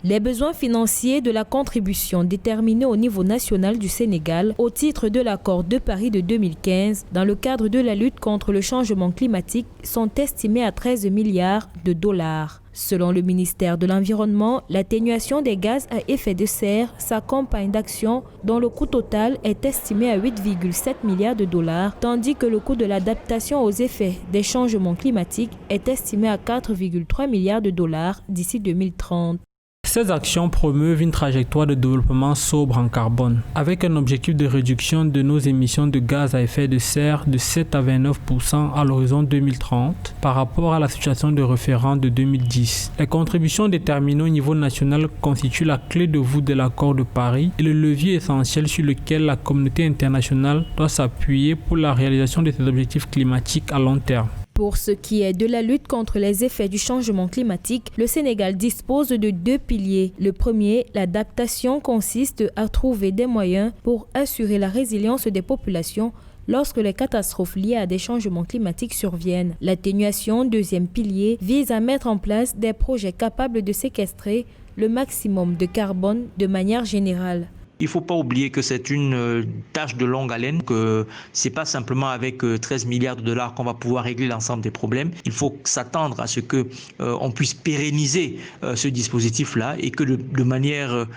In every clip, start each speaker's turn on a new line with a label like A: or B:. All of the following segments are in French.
A: Les besoins financiers de la contribution déterminés au niveau national du Sénégal au titre de l'accord de Paris de 2015 dans le cadre de la lutte contre le changement climatique sont estimés à 13 milliards de dollars. Selon le ministère de l'Environnement, l'atténuation des gaz à effet de serre s'accompagne d'actions dont le coût total est estimé à 8,7 milliards de dollars, tandis que le coût de l'adaptation aux effets des changements climatiques est estimé à 4,3 milliards de dollars d'ici 2030.
B: Ces actions promeuvent une trajectoire de développement sobre en carbone, avec un objectif de réduction de nos émissions de gaz à effet de serre de 7 à 29% à l'horizon 2030 par rapport à la situation de référence de 2010. Les contributions déterminées au niveau national constituent la clé de voûte de l'accord de Paris et le levier essentiel sur lequel la communauté internationale doit s'appuyer pour la réalisation de ses objectifs climatiques à long terme.
A: Pour ce qui est de la lutte contre les effets du changement climatique, le Sénégal dispose de 2 piliers. Le premier, l'adaptation, consiste à trouver des moyens pour assurer la résilience des populations lorsque les catastrophes liées à des changements climatiques surviennent. L'atténuation, deuxième pilier, vise à mettre en place des projets capables de séquestrer le maximum de carbone de manière générale.
C: Il ne faut pas oublier que c'est une tâche de longue haleine, que ce n'est pas simplement avec 13 milliards de dollars qu'on va pouvoir régler l'ensemble des problèmes. Il faut s'attendre à ce qu'on puisse pérenniser ce dispositif-là et que de manière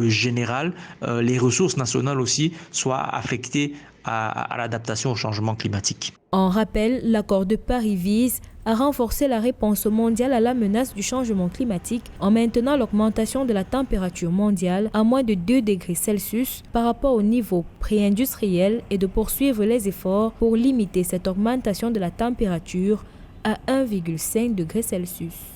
C: générale, les ressources nationales aussi soient affectées à l'adaptation au changement climatique.
A: En rappel, l'accord de Paris vise à renforcer la réponse mondiale à la menace du changement climatique en maintenant l'augmentation de la température mondiale à moins de 2 degrés Celsius par rapport au niveau pré-industriel et de poursuivre les efforts pour limiter cette augmentation de la température à 1,5 degré Celsius.